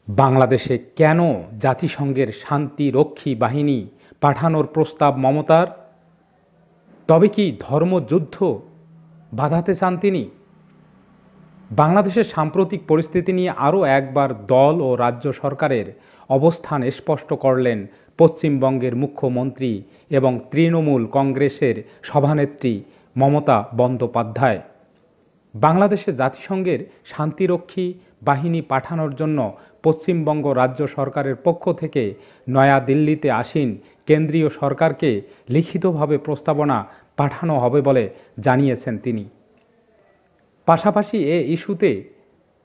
বাংলাদেশে কেন জাতিসংঘের শান্তিরক্ষী বাহিনী পাঠানোর প্রস্তাব মমতার? তবে কি ধর্মযুদ্ধ বাধাতে চান তিনি? বাংলাদেশের সাম্প্রতিক পরিস্থিতি নিয়ে আরও একবার দল ও রাজ্য সরকারের অবস্থান স্পষ্ট করলেন পশ্চিমবঙ্গের মুখ্যমন্ত্রী এবং তৃণমূল কংগ্রেসের সভানেত্রী মমতা বন্দ্যোপাধ্যায়। বাংলাদেশে জাতিসংঘের শান্তিরক্ষী বাহিনী পাঠানোর জন্য পশ্চিমবঙ্গ রাজ্য সরকারের পক্ষ থেকে নয়াদিল্লিতে আসীন কেন্দ্রীয় সরকারকে লিখিতভাবে প্রস্তাবনা পাঠানো হবে বলে জানিয়েছেন তিনি। পাশাপাশি এ ইস্যুতে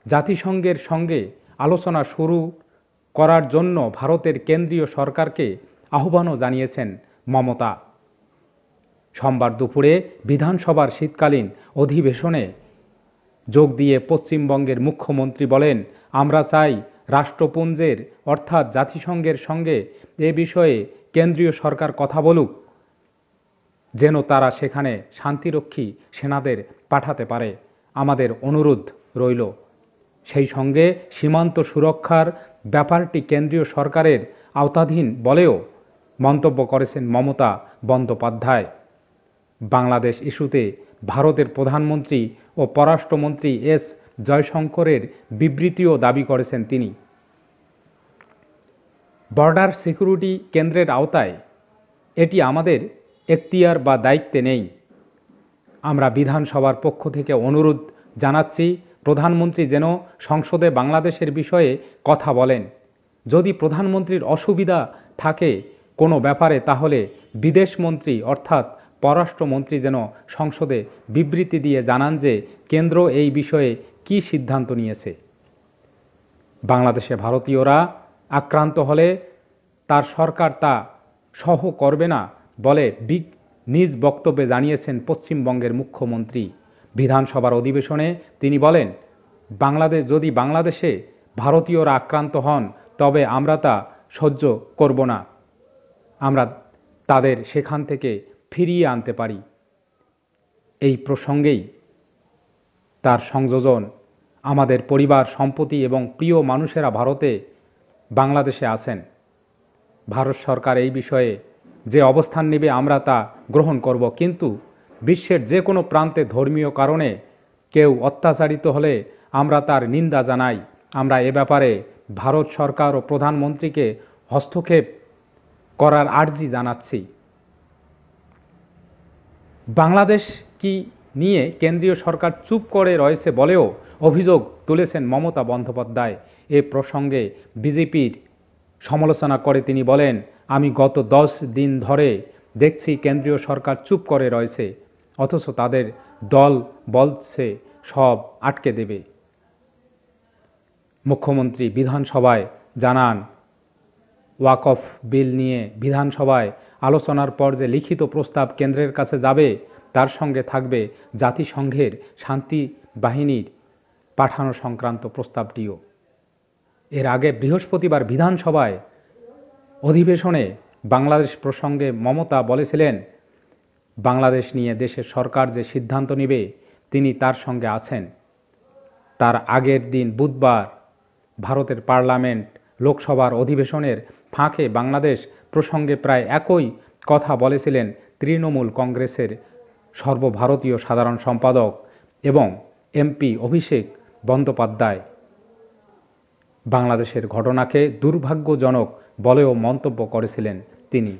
জাতিসংঘের সঙ্গে আলোচনা শুরু করার জন্য ভারতের কেন্দ্রীয় সরকারকে আহ্বানও জানিয়েছেন মমতা। সোমবার দুপুরে বিধানসভার শীতকালীন অধিবেশনে যোগ দিয়ে পশ্চিমবঙ্গের মুখ্যমন্ত্রী বলেন, আমরা চাই রাষ্ট্রপুঞ্জের অর্থাৎ জাতিসংঘের সঙ্গে এ বিষয়ে কেন্দ্রীয় সরকার কথা বলুক, যেন তারা সেখানে শান্তিরক্ষী সেনাদের পাঠাতে পারে। আমাদের অনুরোধ রইল। সেই সঙ্গে সীমান্ত সুরক্ষার ব্যাপারটি কেন্দ্রীয় সরকারের আওতাধীন বলেও মন্তব্য করেছেন মমতা বন্দ্যোপাধ্যায়। বাংলাদেশ ইস্যুতে ভারতের প্রধানমন্ত্রী ও পররাষ্ট্রমন্ত্রী এস জয়শঙ্করের বিবৃতিও দাবি করেছেন তিনি। বর্ডার সিকিউরিটি কেন্দ্রের আওতায় এটি আমাদের এখতিয়ার বা দায়িত্বে নেই। আমরা বিধানসভার পক্ষ থেকে অনুরোধ জানাচ্ছি প্রধানমন্ত্রী যেন সংসদে বাংলাদেশের বিষয়ে কথা বলেন। যদি প্রধানমন্ত্রীর অসুবিধা থাকে কোনো ব্যাপারে, তাহলে বিদেশমন্ত্রী অর্থাৎ পররাষ্ট্রমন্ত্রী যেন সংসদে বিবৃতি দিয়ে জানান যে কেন্দ্র এই বিষয়ে কী সিদ্ধান্ত নিয়েছে। বাংলাদেশে ভারতীয়রা আক্রান্ত হলে তার সরকার তা সহ করবে না বলে নিজ বক্তব্যে জানিয়েছেন পশ্চিমবঙ্গের মুখ্যমন্ত্রী। বিধানসভার অধিবেশনে তিনি বলেন, যদি বাংলাদেশে ভারতীয়রা আক্রান্ত হন তবে আমরা তা সহ্য করব না। আমরা তাদের সেখান থেকে ফিরিয়ে আনতে পারি। এই প্রসঙ্গেই তার সংযোজন, আমাদের পরিবার, সম্পত্তি এবং প্রিয় মানুষেরা ভারতে বাংলাদেশে আছেন। ভারত সরকার এই বিষয়ে যে অবস্থান নেবে আমরা তা গ্রহণ করব, কিন্তু বিশ্বের যে কোনো প্রান্তে ধর্মীয় কারণে কেউ অত্যাচারিত হলে আমরা তার নিন্দা জানাই। আমরা এ ব্যাপারে ভারত সরকার ও প্রধানমন্ত্রীকে হস্তক্ষেপ করার আর্জি জানাচ্ছি। বাংলাদেশ কি নিয়ে কেন্দ্রীয় সরকার চুপ করে রয়েছে বলেও অভিযোগ তুলেছেন মমতা বন্দ্যোপাধ্যায়। এ প্রসঙ্গে বিজেপির সমালোচনা করে তিনি বলেন, আমি গত 10 দিন ধরে দেখছি কেন্দ্রীয় সরকার চুপ করে রয়েছে, অথচ তাদের দল বলছে সব আটকে দেবে। মুখ্যমন্ত্রী বিধানসভায় জানান, ওয়াকফ বিল নিয়ে বিধানসভায় আলোচনার পর যে লিখিত প্রস্তাব কেন্দ্রের কাছে যাবে তার সঙ্গে থাকবে জাতিসংঘের শান্তি বাহিনীর পাঠানো সংক্রান্ত প্রস্তাবটিও। এর আগে বৃহস্পতিবার বিধানসভায় অধিবেশনে বাংলাদেশ প্রসঙ্গে মমতা বলেছিলেন, বাংলাদেশ নিয়ে দেশের সরকার যে সিদ্ধান্ত নেবে তিনি তার সঙ্গে আছেন। তার আগের দিন বুধবার ভারতের পার্লামেন্ট লোকসভার অধিবেশনের ফাঁকে বাংলাদেশ প্রসঙ্গে প্রায় একই কথা বলেছিলেন তৃণমূল কংগ্রেসের সর্বভারতীয় সাধারণ সম্পাদক এবং এমপি অভিষেক বন্দ্যোপাধ্যায়। বাংলাদেশের ঘটনাকে দুর্ভাগ্যজনক বলেও মন্তব্য করেছিলেন তিনি।